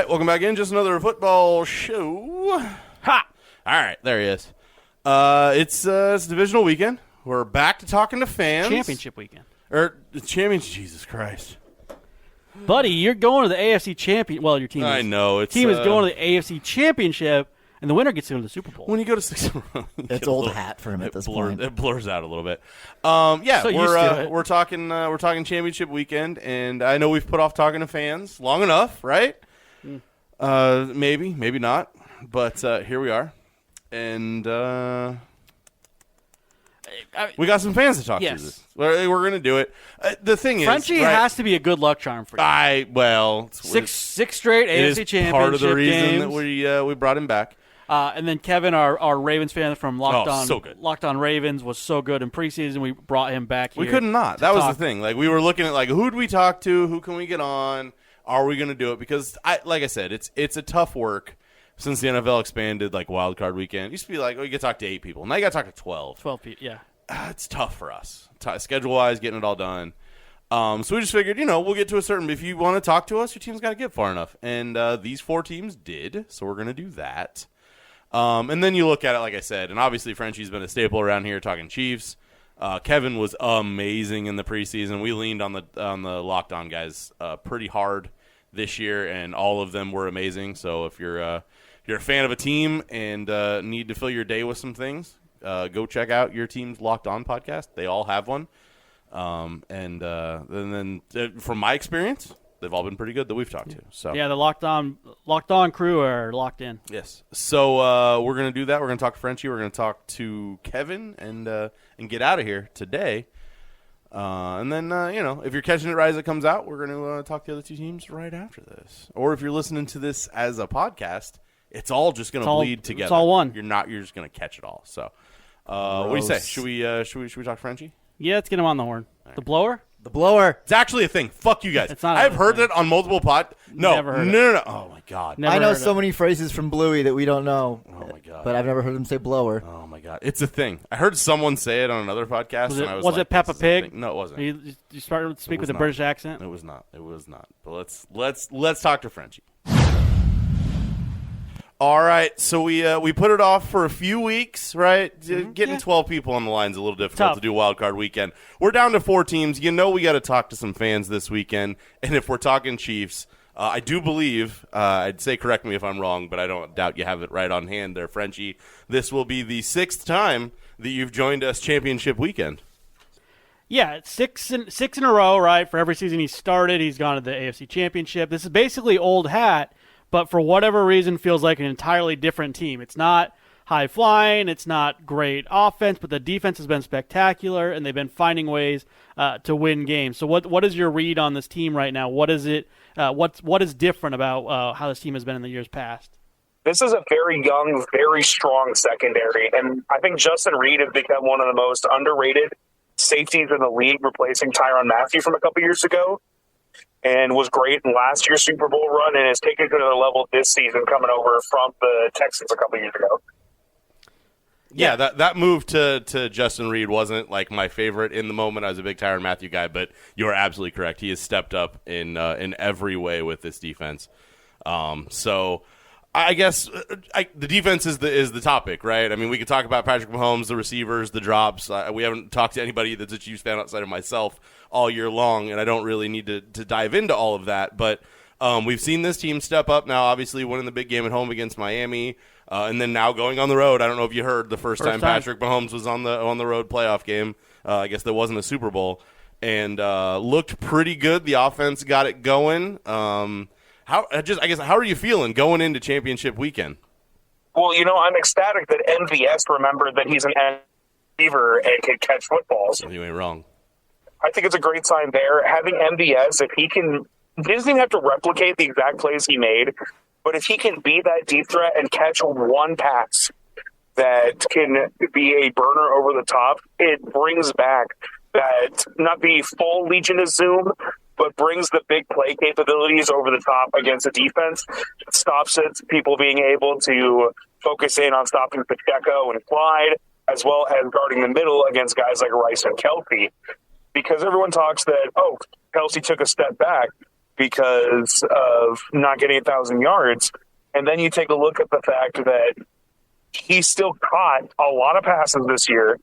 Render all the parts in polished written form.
right, welcome back in. Just another football show. Ha! All right, there he is. It's divisional weekend. We're back to talking to fans. Championship weekend. Jesus Christ. Buddy, you're going to the AFC champion. Well, your team is. I know. Team is going to the AFC championship, and the winner gets to go to the Super Bowl. When you go to 6 in a row, it's old hat for him at this point. It blurs out a little bit. We're talking championship weekend, and I know we've put off talking to fans long enough, right? Maybe not, but here we are, and we got some fans to talk to. We're going to do it. The thing Frenchie has to be a good luck charm for you. Six straight AFC championship part of the reason games. that we brought him back. And then Kevin, our Ravens fan from Locked On Ravens, was so good in preseason. We brought him back here. We could not. That was the thing. Like, we were looking at, like, who do we talk to? Who can we get on? Are we going to do it? Because, like I said, it's a tough work since the NFL expanded, like, wild card weekend. It used to be like, you get to talk to 8 people. Now you got to talk to 12. 12 people, yeah. It's tough for us, schedule-wise, getting it all done. So we just figured, we'll get to a certain – if you want to talk to us, your team's got to get far enough. And these 4 teams did, so we're going to do that. And then you look at it, like I said, and obviously Frenchie's been a staple around here talking Chiefs. Kevin was amazing in the preseason. We leaned on the Locked On guys pretty hard this year, and all of them were amazing. So if you're a fan of a team and need to fill your day with some things, go check out your team's Locked On podcast. They all have one. And then from my experience, they've all been pretty good that we've talked to. So yeah, the Locked On crew are locked in. Yes. So we're going to do that. We're going to talk to Frenchie. We're going to talk to Kevin and get out of here today. And then, if you're catching it right as it comes out, we're going to talk to the other 2 teams right after this. Or if you're listening to this as a podcast, it's all just going to bleed together. It's all one. You're just going to catch it all. So what do you say? Should we talk to Frenchie? Yeah, let's get him on the horn. Right. The blower? The blower. It's actually a thing. Fuck you guys. It's not. I've heard it on multiple No. Never heard No. Oh, my God. I know so many phrases from Bluey that we don't know. Oh, my God. But I've never heard him say blower. Oh, my God. It's a thing. I heard someone say it on another podcast. Was it Peppa Pig? No, it wasn't. You started to speak with a British accent? It was not. But let's talk to Frenchie. All right, so we put it off for a few weeks, right? Getting 12 people on the line is a little difficult to do Wild Card Weekend. We're down to 4 teams. We got to talk to some fans this weekend. And if we're talking Chiefs, I do believe, I'd say correct me if I'm wrong, but I don't doubt you have it right on hand there, Frenchie. This will be the 6th time that you've joined us championship weekend. Yeah, it's six in a row, right? For every season he started, he's gone to the AFC Championship. This is basically old hat, but for whatever reason feels like an entirely different team. It's not high-flying, it's not great offense, but the defense has been spectacular, and they've been finding ways to win games. So what is your read on this team right now? What is it? What is different about how this team has been in the years past? This is a very young, very strong secondary, and I think Justin Reed has become one of the most underrated safeties in the league, replacing Tyrann Mathieu from a couple years ago. And was great in last year's Super Bowl run and has taken it to another level this season coming over from the Texans a couple years ago. Yeah, that move to Justin Reed wasn't like my favorite in the moment. I was a big Tyrann Mathieu guy, but you are absolutely correct. He has stepped up in every way with this defense. So I guess the defense is the topic, right? I mean, we could talk about Patrick Mahomes, the receivers, the drops. We haven't talked to anybody that's a Chiefs fan outside of myself all year long, and I don't really need to dive into all of that. But we've seen this team step up now, obviously winning the big game at home against Miami, and then now going on the road. I don't know if you heard the first time Patrick Mahomes was on the road playoff game. I guess that wasn't a Super Bowl, and looked pretty good. The offense got it going. How are you feeling going into championship weekend? Well, I'm ecstatic that MVS remembered that he's an receiver and can catch footballs. You ain't wrong. I think it's a great sign there. Having MVS, if he doesn't even have to replicate the exact plays he made, but if he can be that deep threat and catch one pass that can be a burner over the top, it brings back that, not the full Legion of Zoom, but brings the big play capabilities over the top against a defense. It stops people being able to focus in on stopping Pacheco and Clyde, as well as guarding the middle against guys like Rice and Kelce. Because everyone talks that, Kelce took a step back. because of not getting 1,000 yards. And then you take a look at the fact that he still caught a lot of passes this year,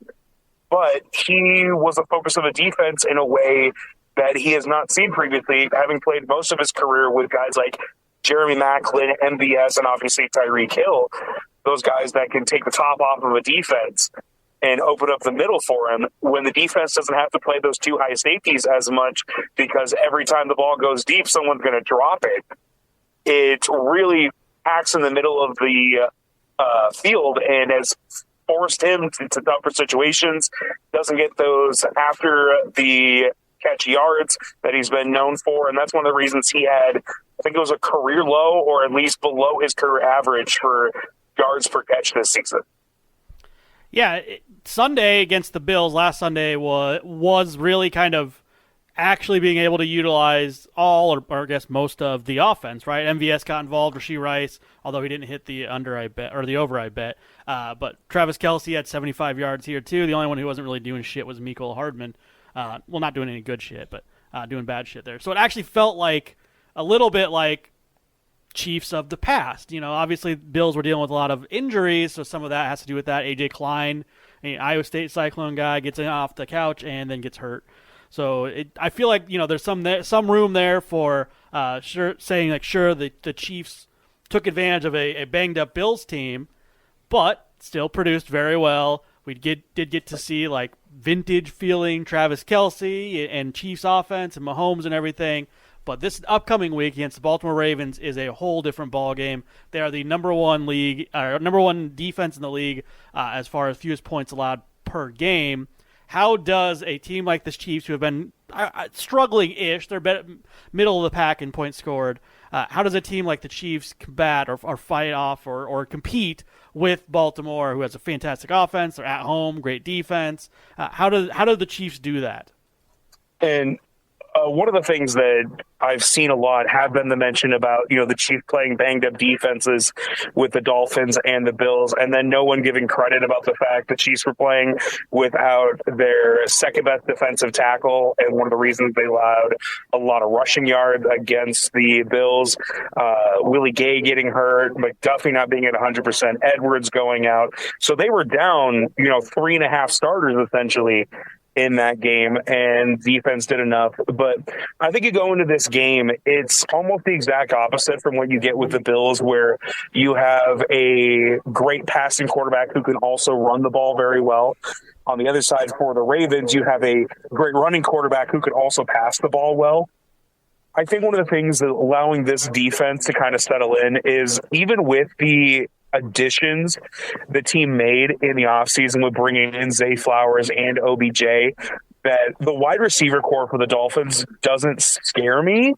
but he was a focus of the defense in a way that he has not seen previously, having played most of his career with guys like Jeremy Maclin, MVS, and obviously Tyreek Hill, those guys that can take the top off of a defense and open up the middle for him when the defense doesn't have to play those two high safeties as much, because every time the ball goes deep, someone's going to drop it. It really packs in the middle of the field and has forced him to tougher situations, doesn't get those after the catch yards that he's been known for, and that's one of the reasons he had, I think it was a career low or at least below his career average for yards per catch this season. Yeah, Sunday against the Bills, last Sunday, was really kind of actually being able to utilize all, or I guess most of the offense, right? MVS got involved, Rashee Rice, although he didn't hit the under, I bet, or the over, I bet. But Travis Kelce had 75 yards here, too. The only one who wasn't really doing shit was Mecole Hardman. Well, not doing any good shit, but doing bad shit there. So it actually felt like a little bit like Chiefs of the past. You know, obviously Bills were dealing with a lot of injuries, so some of that has to do with that. A.J. Klein, an Iowa State Cyclone guy, gets in off the couch and then gets hurt. So I feel like, you know, there's some room there for saying the Chiefs took advantage of a banged up Bills team, but still produced very well. We did get to see like vintage feeling Travis Kelce and Chiefs offense and Mahomes and everything. But this upcoming week against the Baltimore Ravens is a whole different ballgame. They are the number one defense in the league as far as fewest points allowed per game. How does a team like the Chiefs, who have been struggling-ish, they're middle of the pack in points scored, how does a team like the Chiefs combat or fight off or compete with Baltimore, who has a fantastic offense? They're at home, great defense. How do the Chiefs do that? And one of the things that I've seen a lot have been the mention about, you know, the Chiefs playing banged up defenses with the Dolphins and the Bills, and then no one giving credit about the fact the Chiefs were playing without their second best defensive tackle, and one of the reasons they allowed a lot of rushing yards against the Bills. Willie Gay getting hurt, McDuffie not being at 100%, Edwards going out. So they were down, you know, 3.5 starters essentially in that game, and defense did enough. But I think you go into this game, it's almost the exact opposite from what you get with the Bills, where you have a great passing quarterback who can also run the ball very well. On the other side, for the Ravens, you have a great running quarterback who can also pass the ball well. I think one of the things that allowing this defense to kind of settle in is, even with the additions the team made in the offseason with bringing in Zay Flowers and OBJ, that the wide receiver core for the Dolphins doesn't scare me.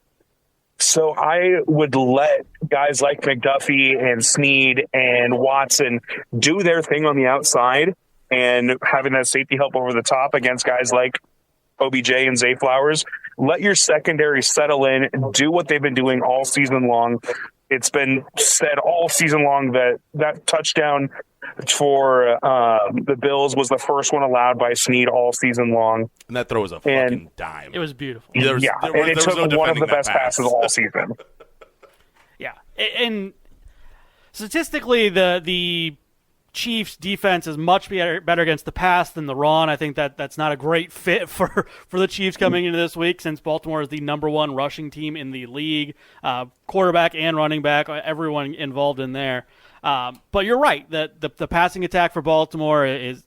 So I would let guys like McDuffie and Snead and Watson do their thing on the outside, and having that safety help over the top against guys like OBJ and Zay Flowers. Let your secondary settle in, do what they've been doing all season long. It's been said all season long that touchdown for the Bills was the first one allowed by Snead all season long. And that throw was a fucking dime. It was beautiful. And it took one of the best passes all season. Yeah. And statistically, the Chiefs defense is much better against the pass than the run. I think that's not a great fit for the Chiefs coming into this week, since Baltimore is the number one rushing team in the league, quarterback and running back, everyone involved in there. But you're right that the passing attack for Baltimore is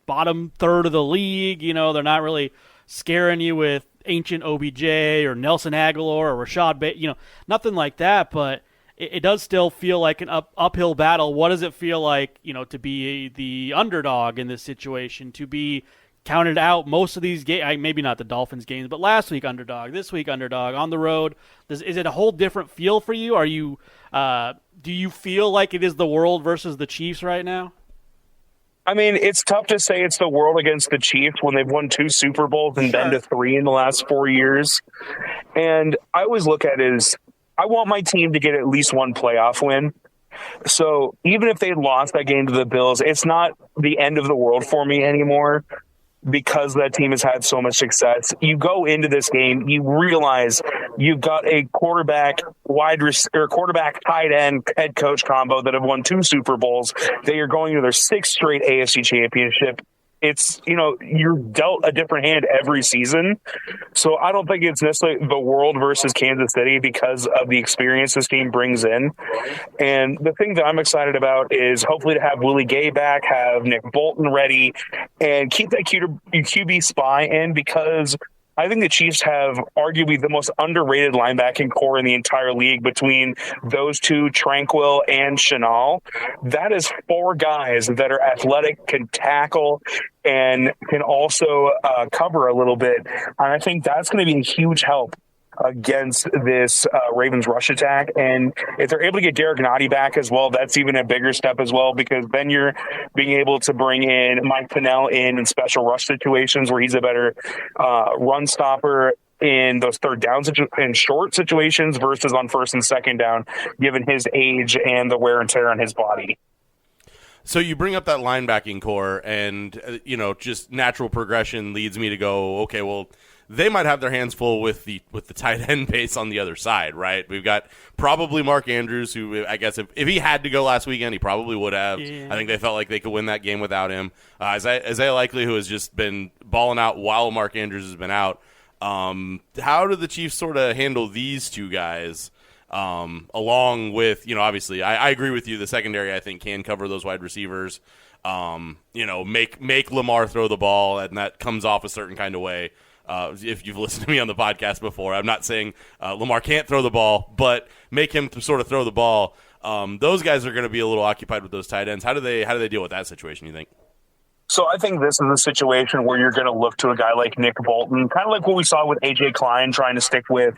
bottom third of the league. You know, they're not really scaring you with ancient OBJ or Nelson Aguilar or Rashad Bateman, you know, nothing like that. But it does still feel like an uphill battle. What does it feel like, you know, to be the underdog in this situation, to be counted out most of these games? Maybe not the Dolphins games, but last week underdog, this week underdog, on the road. Is it a whole different feel for you? Are you do you feel like it is the world versus the Chiefs right now? I mean, it's tough to say it's the world against the Chiefs when they've won 2 Super Bowls and been to 3 in the last 4 years. And I always look at it as, I want my team to get at least one playoff win. So even if they lost that game to the Bills, it's not the end of the world for me anymore, because that team has had so much success. You go into this game, you realize You've got a quarterback tight end head coach combo that have won 2 Super Bowls. They are going to their 6th straight AFC championship. It's, you're dealt a different hand every season. So I don't think it's necessarily the world versus Kansas City because of the experience this team brings in. And the thing that I'm excited about is hopefully to have Willie Gay back, have Nick Bolton ready, and keep that QB spy in, because I think the Chiefs have arguably the most underrated linebacking core in the entire league between those two, Tranquil and Chenal. That is 4 guys that are athletic, can tackle, and can also cover a little bit. And I think that's going to be a huge help against this Ravens rush attack. And if they're able to get Derek Nottie back as well, that's even a bigger step as well, because then you're being able to bring in Mike Pennell in special rush situations where he's a better run stopper in those third downs and short situations versus on first and second down, given his age and the wear and tear on his body. So you bring up that linebacking core, and just natural progression leads me to go, okay, well, they might have their hands full with the tight end base on the other side, right? We've got probably Mark Andrews, who I guess if he had to go last weekend, he probably would have. Yeah. I think they felt like they could win that game without him. Isaiah Likely, who has just been balling out while Mark Andrews has been out. How do the Chiefs sort of handle these 2 guys? Along with, obviously, I agree with you. The secondary, I think, can cover those wide receivers. Make Lamar throw the ball, and that comes off a certain kind of way. If you've listened to me on the podcast before, I'm not saying Lamar can't throw the ball, but make him sort of throw the ball. Those guys are going to be a little occupied with those tight ends. How do they deal with that situation, you think? So I think this is a situation where you're going to look to a guy like Nick Bolton, kind of like what we saw with A.J. Klein trying to stick with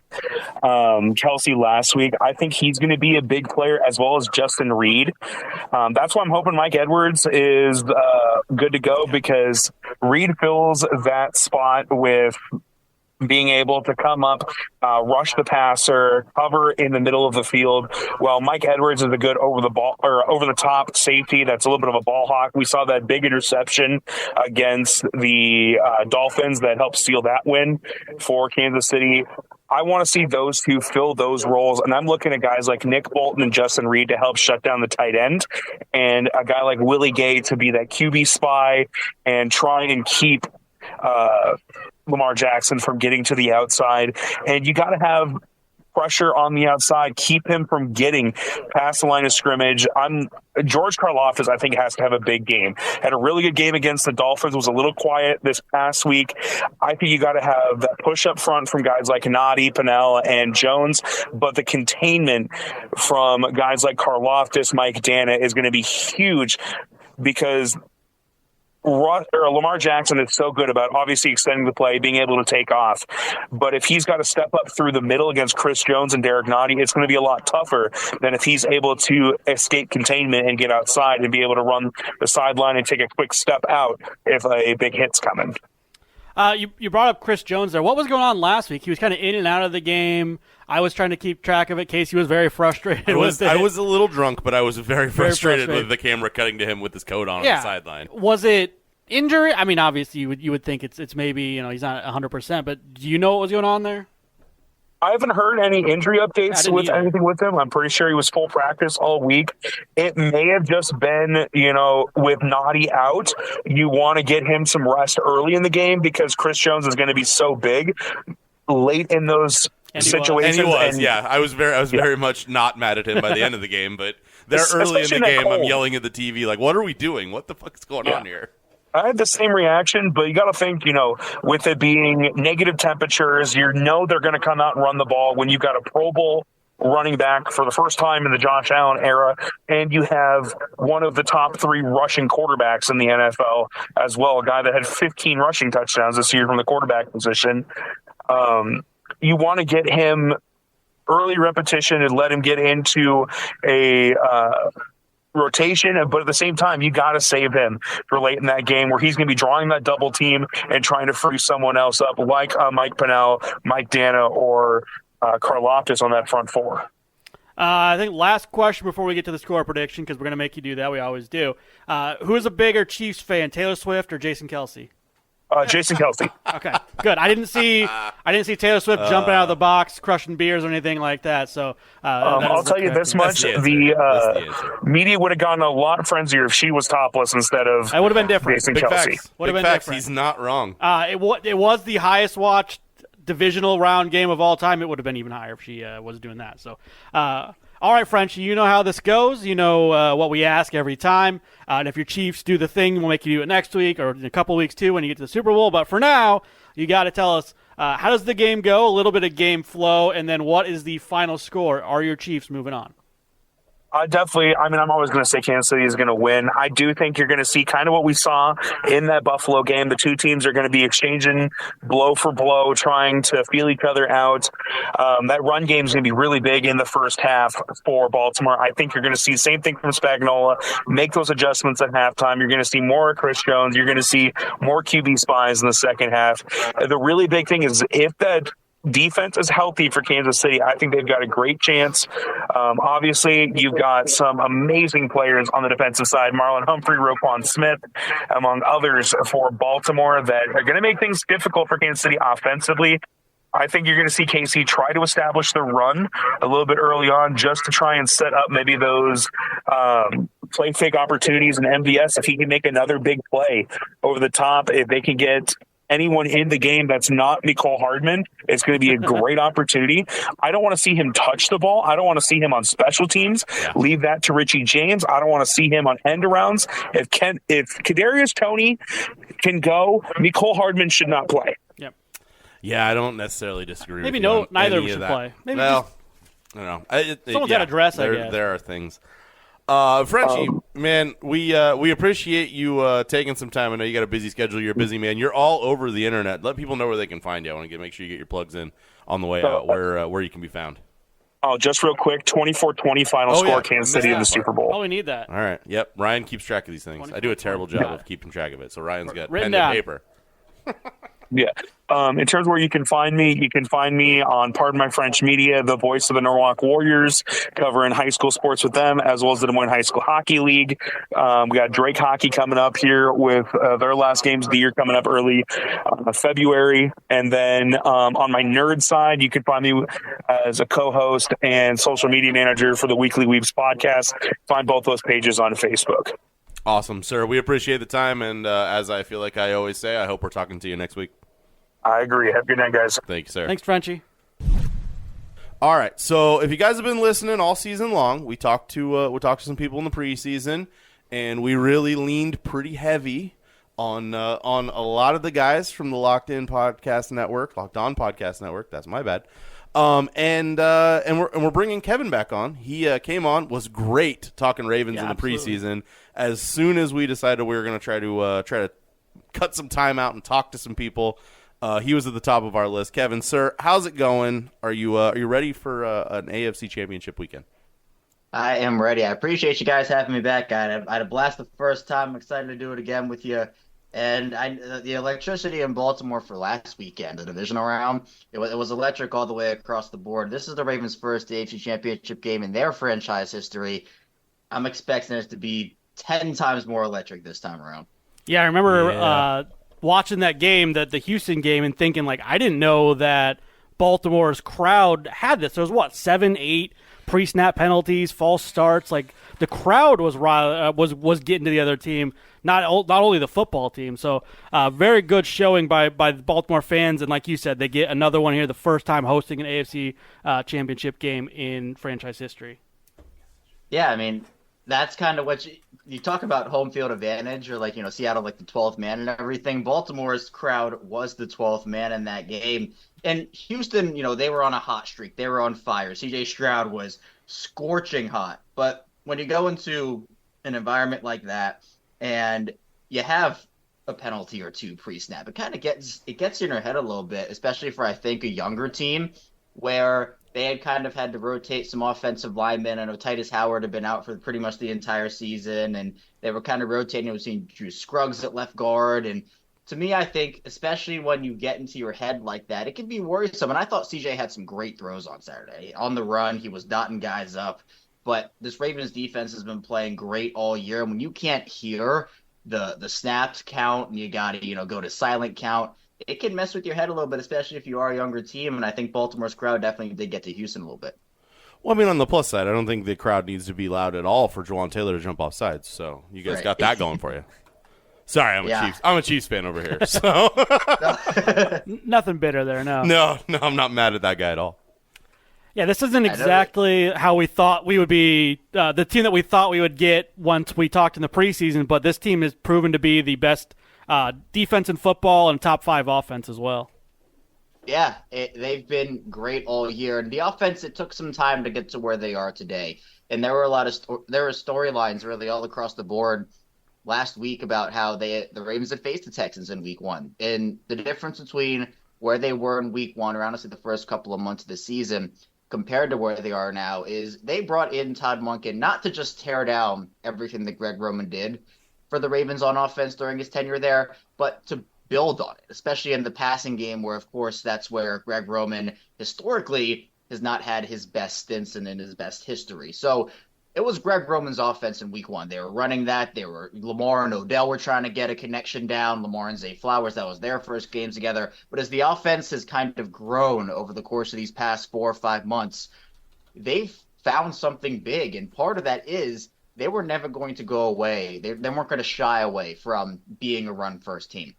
Kelsey last week. I think he's going to be a big player, as well as Justin Reed. That's why I'm hoping Mike Edwards is good to go, because Reed fills that spot with being able to come up, rush the passer, cover in the middle of the field. Well, Mike Edwards is a good over the top safety. That's a little bit of a ball hawk. We saw that big interception against the Dolphins that helped seal that win for Kansas City. I want to see those 2 fill those roles, and I'm looking at guys like Nick Bolton and Justin Reed to help shut down the tight end, and a guy like Willie Gay to be that QB spy and try and keep Lamar Jackson from getting to the outside. And you got to have pressure on the outside, keep him from getting past the line of scrimmage. George Karlaftis, I think, has to have a big game. Had a really good game against the Dolphins, was a little quiet this past week. I think you got to have that push up front from guys like Nottie, Pennell, and Jones, but the containment from guys like Karlaftis, Mike Dana is going to be huge, because Lamar Jackson is so good about obviously extending the play, being able to take off. But if he's got to step up through the middle against Chris Jones and Derek Nottie, it's going to be a lot tougher than if he's able to escape containment and get outside and be able to run the sideline and take a quick step out if a big hit's coming. You brought up Chris Jones there. What was going on last week? He was kind of in and out of the game. I was trying to keep track of it. Casey was very frustrated. I was a little drunk, but I was very frustrated with the camera cutting to him with his coat on the sideline. Was it injury? I mean, obviously you would think it's maybe he's not 100%, but do you know what was going on there? I haven't heard any injury updates with anything with him. I'm pretty sure he was full practice all week. It may have just been, with Nottie out, you want to get him some rest early in the game because Chris Jones is going to be so big late in those situations. And he was, I was very much not mad at him by the end of the game, but early in the game, I'm yelling at the TV like, "What are we doing? What the fuck is going on here?" I had the same reaction, but you got to think, with it being negative temperatures, they're going to come out and run the ball when you've got a Pro Bowl running back for the first time in the Josh Allen era, and you have one of the top 3 rushing quarterbacks in the NFL as well, a guy that had 15 rushing touchdowns this year from the quarterback position. You want to get him early repetition and let him get into a rotation, but at the same time, you got to save him for late in that game where he's going to be drawing that double team and trying to free someone else up, like Mike Pennell, Mike Dana, or Karlaftis on that front 4. I think last question before we get to the score prediction, because we're going to make you do that. We always do. Who's a bigger Chiefs fan, Taylor Swift or Jason Kelce? Jason Kelsey. Okay, good. I didn't see Taylor Swift jumping out of the box, crushing beers or anything like that. So I'll tell you this much: That's the the answer. media would have gotten a lot frenzier if she was topless instead of That would have been different. Jason Big Kelsey. facts. Would have Big been facts. different. He's not wrong. It was the highest watched divisional round game of all time. It would have been even higher if she was doing that. So, all right, Frenchie, you know how this goes. You know what we ask every time. And if your Chiefs do the thing, we'll make you do it next week or in a couple weeks too when you get to the Super Bowl. But for now, you got to tell us how does the game go, a little bit of game flow, and then what is the final score? Are your Chiefs moving on? I'm always going to say Kansas City is going to win. I do think you're going to see kind of what we saw in that Buffalo game. The two teams are going to be exchanging blow for blow, trying to feel each other out. That run game is going to be really big in the first half for Baltimore. I think you're going to see the same thing from Spagnuolo, make those adjustments at halftime. You're going to see more Chris Jones. You're going to see more QB spies in the second half. The really big thing is if that defense is healthy for Kansas City, I think they've got a great chance. Obviously, you've got some amazing players on the defensive side, Marlon Humphrey, Roquan Smith, among others for Baltimore that are going to make things difficult for Kansas City offensively. I think you're going to see KC try to establish the run a little bit early on just to try and set up maybe those play fake opportunities in MVS. If he can make another big play over the top, if they can get anyone in the game that's not Nicole Hardman, it's going to be a great opportunity. I don't want to see him touch the ball. I don't want to see him on special teams. Leave that to Richie James. I don't want to see him on end arounds. If Kadarius Toney can go, Nicole Hardman should not play. Yep. Yeah, I don't necessarily disagree. Maybe with you on neither any should of that. play. Maybe well, I don't know. Someone's got to dress, I guess. There are things. Frenchie, man, we appreciate you taking some time. I know you got a busy schedule. You're a busy man. You're all over the internet. Let people know where they can find you. I want to make sure you get your plugs in on the way out, where you can be found. Oh, just real quick, 24-20 final score, Kansas City in the Super Bowl. Oh, we need that. All right. Yep. Ryan keeps track of these things. I do a terrible job of keeping track of it, so Ryan's got Written pen and down. paper. Yeah. In terms of where you can find me on Pardon My French Media, the voice of the Norwalk Warriors, covering high school sports with them, as well as the Des Moines High School Hockey League. We got Drake Hockey coming up here with their last games of the year coming up early February. And then on my nerd side, you can find me as a co-host and social media manager for the Weekly Weeps podcast. Find both those pages on Facebook. Awesome, sir. We appreciate the time, and as I feel like I always say, I hope we're talking to you next week. I agree. Have a good night, guys. Thank you, sir. Thanks, Frenchie. All right, so if you guys have been listening all season long, we talked to some people in the preseason, and we really leaned pretty heavy on a lot of the guys from the Locked On Podcast Network. That's my bad. And we're bringing Kevin back on. He came on, was great talking Ravens in the preseason. As soon as we decided we were going to try to cut some time out and talk to some people, he was at the top of our list. Kevin, sir, how's it going? Are you ready for an AFC Championship weekend? I am ready. I appreciate you guys having me back. I had a blast the first time. I'm excited to do it again with you. And the electricity in Baltimore for last weekend, the divisional round, it was electric all the way across the board. This is the Ravens' first AFC Championship game in their franchise history. I'm expecting it to be 10 times more electric this time around. Yeah, I remember watching that game, the Houston game, and thinking, like, I didn't know that Baltimore's crowd had this. There was, 7, 8 pre-snap penalties, false starts. Like, the crowd was getting to the other team, not only the football team. So, very good showing by the Baltimore fans. And like you said, they get another one here, the first time hosting an AFC championship game in franchise history. Yeah, I mean, that's kind of what you talk about home field advantage, or Seattle, the 12th man and everything. Baltimore's crowd was the 12th man in that game. And Houston, they were on a hot streak. They were on fire. C.J. Stroud was scorching hot. But when you go into an environment like that and you have a penalty or two pre-snap, it kind of gets you in your head a little bit, especially for, I think, a younger team where they had kind of had to rotate some offensive linemen. I know Titus Howard had been out for pretty much the entire season, and they were kind of rotating. We've seen Drew Scruggs at left guard. And to me, I think, especially when you get into your head like that, it can be worrisome. And I thought CJ had some great throws on Saturday. On the run, he was dotting guys up. But this Ravens defense has been playing great all year. And when you can't hear the snaps count, and you got to go to silent count. It can mess with your head a little bit, especially if you are a younger team. And I think Baltimore's crowd definitely did get to Houston a little bit. Well, I mean, on the plus side, I don't think the crowd needs to be loud at all for Juwan Taylor to jump off sides. So you guys got that going for you. Sorry, I'm a Chiefs fan over here. So Nothing bitter there, no. No, I'm not mad at that guy at all. Yeah, this isn't exactly how we thought we would be, the team that we thought we would get once we talked in the preseason, but this team has proven to be the best defense in football and top 5 offense as well. Yeah, they've been great all year. And the offense, it took some time to get to where they are today. And there were a lot of storylines really all across the board last week about how the Ravens had faced the Texans in week 1. And the difference between where they were in week 1, or honestly the first couple of months of the season, compared to where they are now, is they brought in Todd Monken not to just tear down everything that Greg Roman did for the Ravens on offense during his tenure there, but to build on it, especially in the passing game where, of course, that's where Greg Roman historically has not had his best stints and in his best history. So it was Greg Roman's offense in week 1. They were running that. Lamar and Odell were trying to get a connection down. Lamar and Zay Flowers, that was their first game together. But as the offense has kind of grown over the course of these past 4 or 5 months, they've found something big. And part of that is they were never going to go away. They weren't going to shy away from being a run-first team.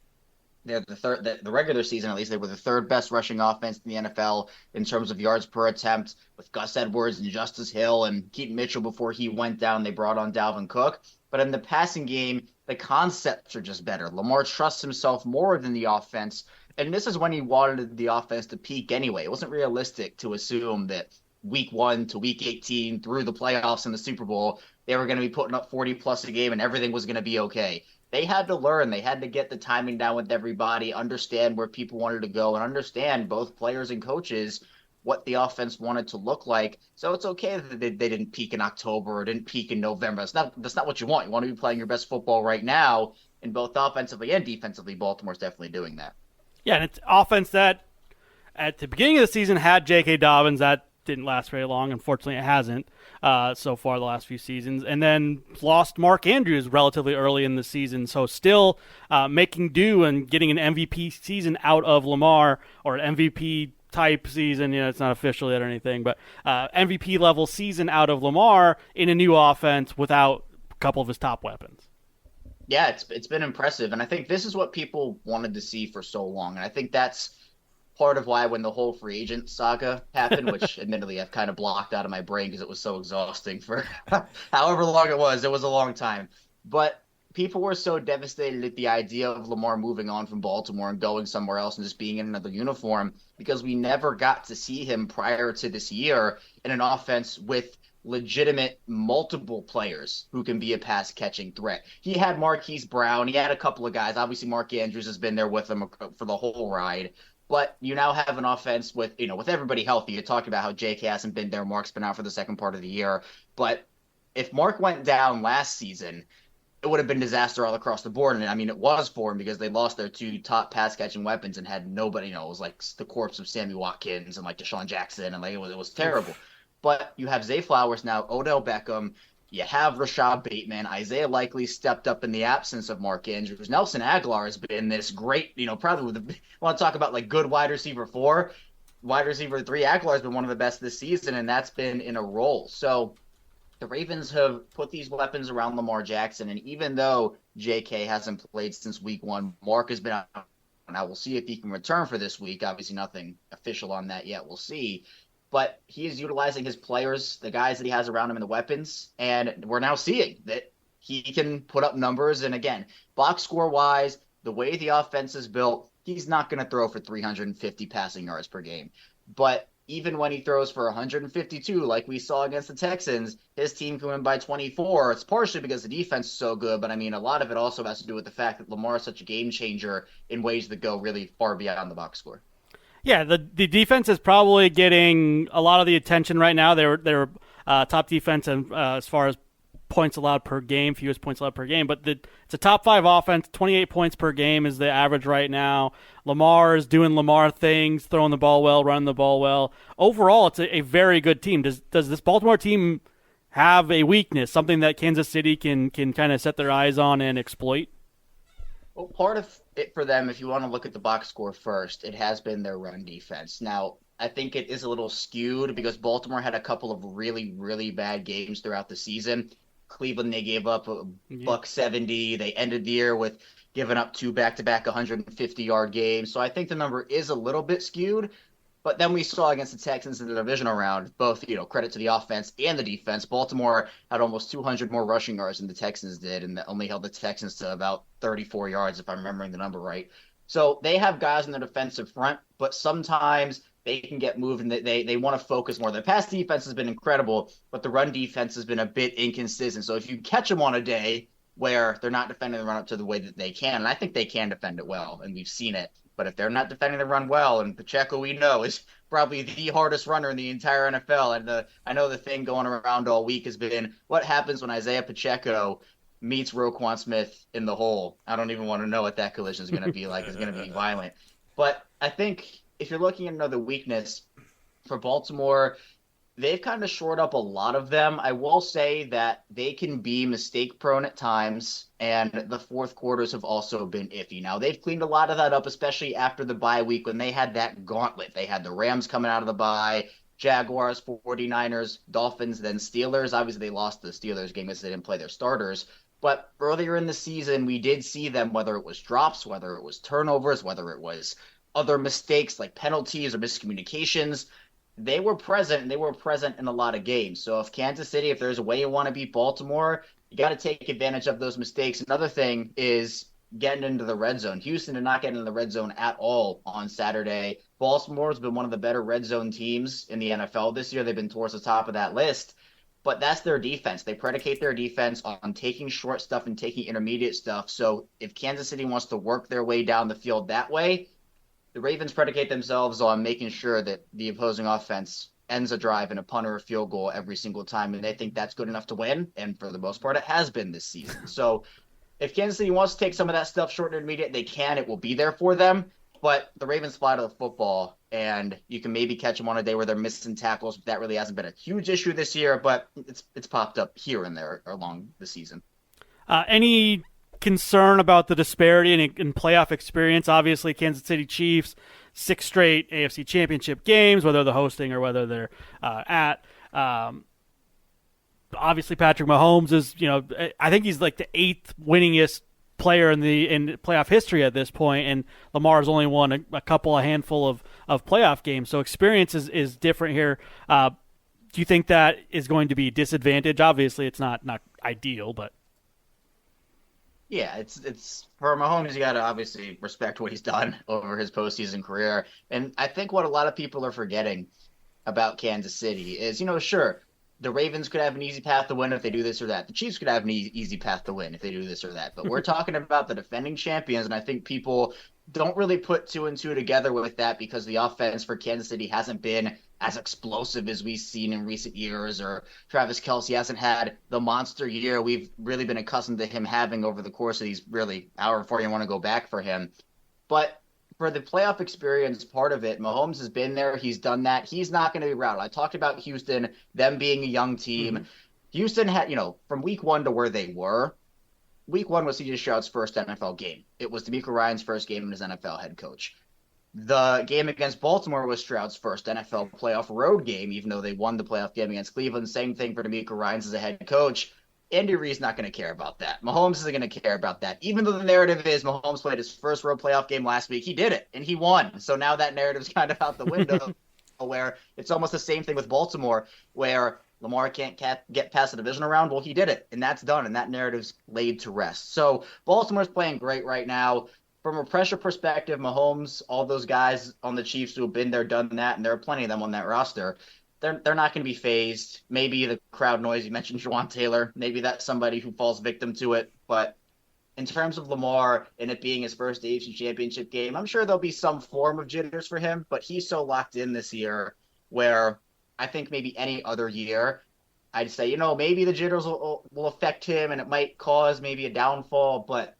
They're the regular season, at least, they were the 3rd best rushing offense in the NFL in terms of yards per attempt, with Gus Edwards and Justice Hill and Keaton Mitchell before he went down. They brought on Dalvin Cook. But in the passing game, the concepts are just better. Lamar trusts himself more than the offense. And this is when he wanted the offense to peak anyway. It wasn't realistic to assume that week 1 to week 18 through the playoffs and the Super Bowl, they were going to be putting up 40-plus a game and everything was going to be okay. They had to learn. They had to get the timing down with everybody, understand where people wanted to go, and understand, both players and coaches, what the offense wanted to look like. So it's okay that they didn't peak in October or didn't peak in November. That's not what you want. You want to be playing your best football right now, and both offensively and defensively, Baltimore's definitely doing that. Yeah, and it's offense that at the beginning of the season had J.K. Dobbins. That didn't last very long. Unfortunately, it hasn't so far the last few seasons. And then lost Mark Andrews relatively early in the season. So still making do and getting an MVP season out of Lamar, or an MVP type season. It's not official yet or anything, but MVP level season out of Lamar in a new offense without a couple of his top weapons. Yeah, it's been impressive. And I think this is what people wanted to see for so long. And I think that's part of why, when the whole free agent saga happened, which admittedly I've kind of blocked out of my brain because it was so exhausting for however long it was a long time. But people were so devastated at the idea of Lamar moving on from Baltimore and going somewhere else and just being in another uniform, because we never got to see him prior to this year in an offense with legitimate multiple players who can be a pass catching threat. He had Marquise Brown. He had a couple of guys. Obviously, Mark Andrews has been there with him for the whole ride. But you now have an offense with everybody healthy. You talked about how J.K. hasn't been there. Mark's been out for the second part of the year. But if Mark went down last season, it would have been disaster all across the board. And I mean, it was for him because they lost their 2 top pass catching weapons and had nobody. It was like the corpse of Sammy Watkins and like Deshaun Jackson, and like it was terrible. But you have Zay Flowers now, Odell Beckham. You have Rashad Bateman. Isaiah Likely stepped up in the absence of Mark Andrews. Nelson Aguilar has been this great, probably want to talk about like good wide receiver 4. Wide receiver 3, Aguilar's been one of the best this season, and that's been in a roll. So the Ravens have put these weapons around Lamar Jackson, and even though J.K. hasn't played since week 1, Mark has been out. Now we'll see if he can return for this week. Obviously nothing official on that yet. We'll see. But he is utilizing his players, the guys that he has around him, and the weapons. And we're now seeing that he can put up numbers. And again, box score-wise, the way the offense is built, he's not going to throw for 350 passing yards per game. But even when he throws for 152, like we saw against the Texans, his team can win by 24. It's partially because the defense is so good, but I mean, a lot of it also has to do with the fact that Lamar is such a game changer in ways that go really far beyond the box score. Yeah, the defense is probably getting a lot of the attention right now. They're top defense as far as points allowed per game, fewest points allowed per game. But it's a top 5 offense. 28 points per game is the average right now. Lamar is doing Lamar things, throwing the ball well, running the ball well. Overall, it's a very good team. Does this Baltimore team have a weakness, something that Kansas City can kind of set their eyes on and exploit? Well, part of it for them, if you want to look at the box score first, it has been their run defense. Now, I think it is a little skewed because Baltimore had a couple of really, really bad games throughout the season. Cleveland, they gave up a buck 70. They ended the year with giving up 2 back-to-back 150-yard games. So I think the number is a little bit skewed. But then we saw against the Texans in the divisional round, both, credit to the offense and the defense. Baltimore had almost 200 more rushing yards than the Texans did, and that only held the Texans to about 34 yards, if I'm remembering the number right. So they have guys in the defensive front, but sometimes they can get moved and they want to focus more. The pass defense has been incredible, but the run defense has been a bit inconsistent. So if you catch them on a day where they're not defending the run up to the way that they can, and I think they can defend it well, and we've seen it, but if they're not defending the run well, and Pacheco, we know, is probably the hardest runner in the entire NFL. And I know the thing going around all week has been what happens when Isaiah Pacheco meets Roquan Smith in the hole. I don't even want to know what that collision is going to be like. It's going to be violent. But I think if you're looking at another weakness for Baltimore, they've kind of shored up a lot of them. I will say that they can be mistake prone at times, and the fourth quarters have also been iffy. Now, they've cleaned a lot of that up, especially after the bye week when they had that gauntlet. They had the Rams coming out of the bye, Jaguars, 49ers, Dolphins, then Steelers. Obviously, they lost the Steelers game because they didn't play their starters. But earlier in the season, we did see them, whether it was drops, whether it was turnovers, whether it was other mistakes like penalties or miscommunications, they were present, and they were present in a lot of games. So if Kansas City, if there's a way you want to beat Baltimore, you got to take advantage of those mistakes. Another thing is getting into the red zone. Houston did not get into the red zone at all on Saturday. Baltimore has been one of the better red zone teams in the NFL this year. They've been towards the top of that list. But that's their defense. They predicate their defense on taking short stuff and taking intermediate stuff. So if Kansas City wants to work their way down the field that way, the Ravens predicate themselves on making sure that the opposing offense ends a drive in a punt or a field goal every single time, and they think that's good enough to win, and for the most part, it has been this season. So if Kansas City wants to take some of that stuff short and intermediate, they can. It will be there for them, but the Ravens fly to the football, and you can maybe catch them on a day where they're missing tackles. That really hasn't been a huge issue this year, but it's popped up here and there along the season. Any concern about the disparity in playoff experience? Obviously, Kansas City Chiefs, 6 straight AFC Championship games, whether they're hosting or whether they're at. Obviously, Patrick Mahomes is, I think he's like the 8th winningest player in playoff history at this point, and Lamar's only won a handful of playoff games. So experience is different here. Do you think that is going to be a disadvantage? Obviously, it's not ideal, but. Yeah, it's for Mahomes, you got to obviously respect what he's done over his postseason career. And I think what a lot of people are forgetting about Kansas City is, sure, the Ravens could have an easy path to win if they do this or that. The Chiefs could have an easy path to win if they do this or that. But we're talking about the defending champions, and I think people don't really put 2 and 2 together with that because the offense for Kansas City hasn't been as explosive as we've seen in recent years, or Travis Kelce hasn't had the monster year we've really been accustomed to him having over the course of these really however far you want to go back for him. But for the playoff experience part of it, Mahomes has been there. He's done that. He's not going to be rattled. I talked about Houston, them being a young team. Mm-hmm. Houston had, from week 1 to where they were, week 1 was C.J. Stroud's first NFL game. It was DeMeco Ryans' first game as NFL head coach. The game against Baltimore was Stroud's first NFL playoff road game, even though they won the playoff game against Cleveland. Same thing for DeMeco Ryans as a head coach. Andy Reid's not going to care about that. Mahomes isn't going to care about that. Even though the narrative is Mahomes played his first road playoff game last week, he did it, and he won. So now that narrative's kind of out the window, where it's almost the same thing with Baltimore, where Lamar can't get past the divisional round. Well, he did it, and that's done, and that narrative's laid to rest. So Baltimore's playing great right now. From a pressure perspective, Mahomes, all those guys on the Chiefs who have been there, done that, and there are plenty of them on that roster, they're not going to be phased. Maybe the crowd noise, you mentioned Juwan Taylor, maybe that's somebody who falls victim to it. But in terms of Lamar and it being his first AFC Championship game, I'm sure there'll be some form of jitters for him, but he's so locked in this year where I think maybe any other year, I'd say, maybe the jitters will affect him and it might cause maybe a downfall, but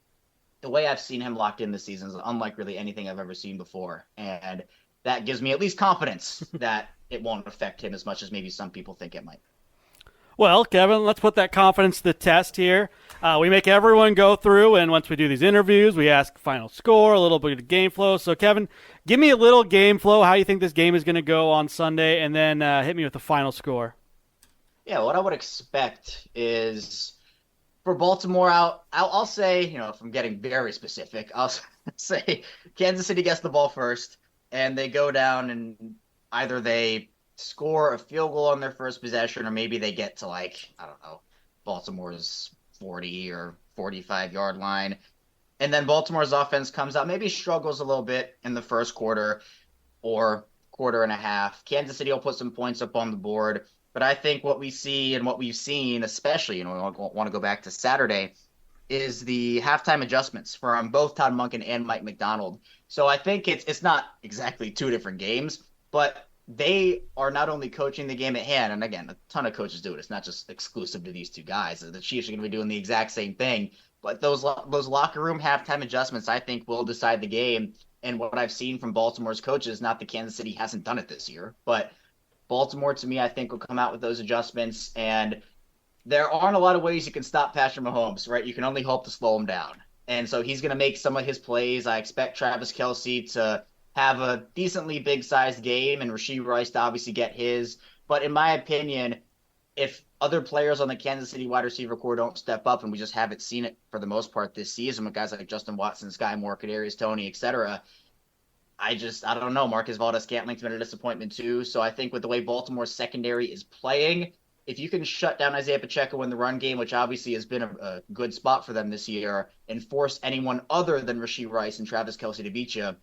the way I've seen him locked in this season is unlike really anything I've ever seen before. And that gives me at least confidence that it won't affect him as much as maybe some people think it might. Well, Kevin, let's put that confidence to the test here. We make everyone go through, and once we do these interviews, we ask final score, a little bit of game flow. So, Kevin, give me a little game flow, how you think this game is going to go on Sunday, and then hit me with the final score. Yeah, what I would expect is for Baltimore I'll say, if I'm getting very specific, I'll say Kansas City gets the ball first, and they go down, and either they score a field goal on their first possession, or maybe they get to Baltimore's 40 or 45-yard line. And then Baltimore's offense comes out, maybe struggles a little bit in the first quarter or quarter and a half. Kansas City will put some points up on the board. But I think what we see and what we've seen, especially, we want to go back to Saturday, is the halftime adjustments from both Todd Monken and Mike McDonald. So I think it's not exactly two different games, but they are not only coaching the game at hand, and again, a ton of coaches do it. It's not just exclusive to these two guys. The Chiefs are going to be doing the exact same thing. But those locker room halftime adjustments, I think, will decide the game. And what I've seen from Baltimore's coaches, not that Kansas City hasn't done it this year, but Baltimore, to me, I think will come out with those adjustments. And there aren't a lot of ways you can stop Patrick Mahomes, right? You can only hope to slow him down. And so he's going to make some of his plays. I expect Travis Kelce to have a decently big-sized game and Rashee Rice to obviously get his. But in my opinion, if other players on the Kansas City wide receiver core don't step up, and we just haven't seen it for the most part this season with guys like Justin Watson, Sky Moore, Kadarius Toney, etc., I don't know. Marcus Valdes-Scantling's been a disappointment too. So I think with the way Baltimore's secondary is playing, if you can shut down Isaiah Pacheco in the run game, which obviously has been a good spot for them this year, and force anyone other than Rashee Rice and Travis Kelce to beat you,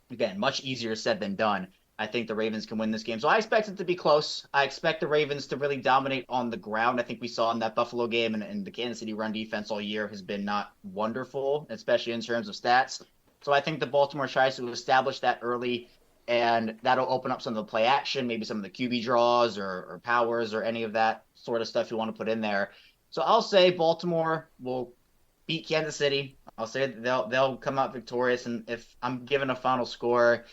again, much easier said than done. I think the Ravens can win this game. So I expect it to be close. I expect the Ravens to really dominate on the ground. I think we saw in that Buffalo game, and the Kansas City run defense all year has been not wonderful, especially in terms of stats. So I think that Baltimore tries to establish that early, and that'll open up some of the play action, maybe some of the QB draws or powers or any of that sort of stuff you want to put in there. So I'll say Baltimore will beat Kansas City. I'll say they'll come out victorious, and if I'm given a final score,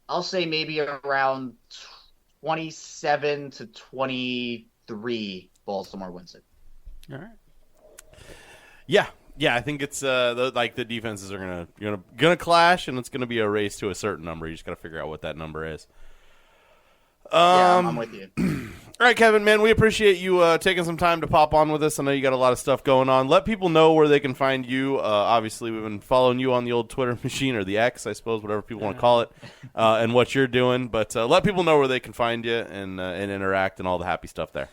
I'll say maybe around 27-23 Baltimore wins it. All right. Yeah, I think it's the defenses are gonna clash, and it's gonna be a race to a certain number. You just gotta figure out what that number is. I'm with you. All right, Kevin, man, we appreciate you taking some time to pop on with us. I know you got a lot of stuff going on. Let people know where they can find you. Obviously, we've been following you on the old Twitter machine, or the X, I suppose, whatever people want to call it, and what you're doing. But let people know where they can find you and interact and all the happy stuff there.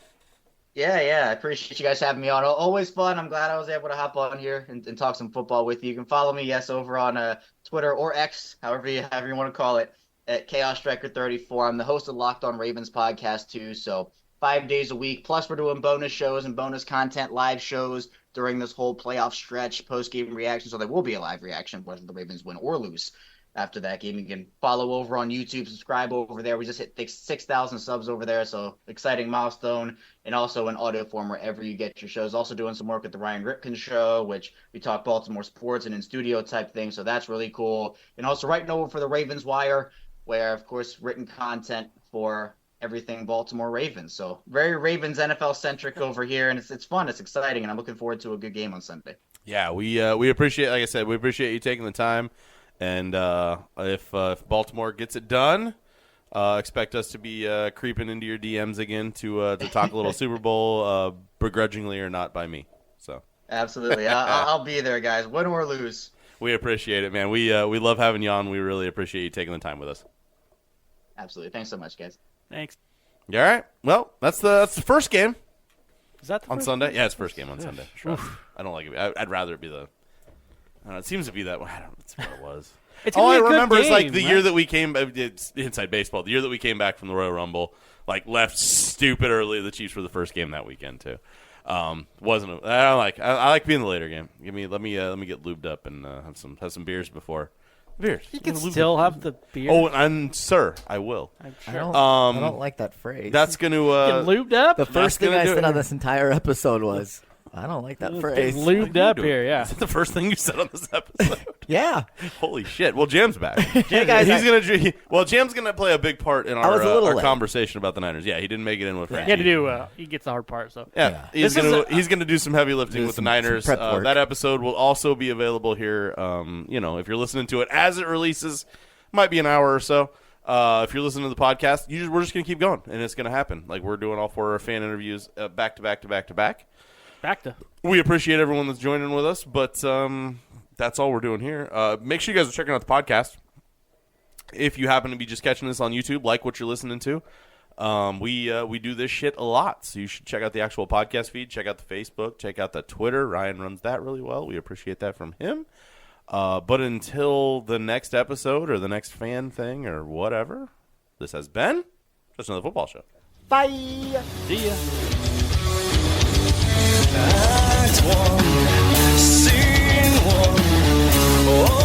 Yeah, I appreciate you guys having me on. Always fun. I'm glad I was able to hop on here and talk some football with you. You can follow me, over on Twitter or X, however you want to call it, at ChaosStriker34. I'm the host of Locked On Ravens podcast too, so 5 days a week. Plus, we're doing bonus shows and bonus content, live shows during this whole playoff stretch, post-game reaction. So there will be a live reaction whether the Ravens win or lose after that game. You can follow over on YouTube, subscribe over there. We just hit 6,000 subs over there, so exciting milestone. And also in audio form wherever you get your shows. Also doing some work at the Ryan Ripken Show, which we talk Baltimore sports and in studio type thing, so that's really cool. And also writing over for the Ravens Wire, where, of course, written content for everything Baltimore Ravens. So very Ravens NFL-centric over here, and it's fun, it's exciting, and I'm looking forward to a good game on Sunday. Yeah, we appreciate, like I said, we appreciate you taking the time. And if Baltimore gets it done, expect us to be creeping into your DMs again to talk a little Super Bowl, begrudgingly or not by me. So absolutely, I'll be there, guys, win or lose. We appreciate it, man. We love having you on. We really appreciate you taking the time with us. Absolutely, thanks so much, guys. Thanks. You all right? Well, that's the first game. Is that the on first Sunday? game? Yeah, it's first game on Sunday. Sure. I don't like it. I'd rather it be the. I don't know, it seems to be that way. I don't know. That's what it was. All I remember is like the year that we came. It's inside baseball. The year that we came back from the Royal Rumble, like left stupid early. The Chiefs were the first game that weekend too. Wasn't. I like being the later game. Let me get lubed up and have some beers before. Beers. You can still have the beer. Oh, and sir, I will. I'm sure. I don't like that phrase. That's going to get lubed up. The first thing I said on this entire episode was, I don't like that Getting phrase. lubed up here, yeah. Is that the first thing you said on this episode? Yeah. Holy shit! Well, Jam's back. Hey, guys, Jam's gonna play a big part in was a our, little our late. conversation about the Niners. Yeah, he didn't make it in with Frank. He had to do. He gets the hard part. So Yeah, This is he's gonna do some heavy lifting Do with the some Niners. prep work. That episode will also be available here. If you're listening to it as it releases, might be an hour or so. If you're listening to the podcast, we're just gonna keep going, and it's gonna happen. Like we're doing all 4 fan interviews back to back to back to back. back to. We appreciate everyone that's joining with us, but that's all we're doing here. Make sure you guys are checking out the podcast. If you happen to be just catching this on YouTube, like what you're listening to. We do this shit a lot, so you should check out the actual podcast feed, check out the Facebook, check out the Twitter. Ryan runs that really well. We appreciate that from him. But until the next episode or the next fan thing or whatever, this has been Just Another Football Show. Bye. See ya. Act one, scene one. Oh.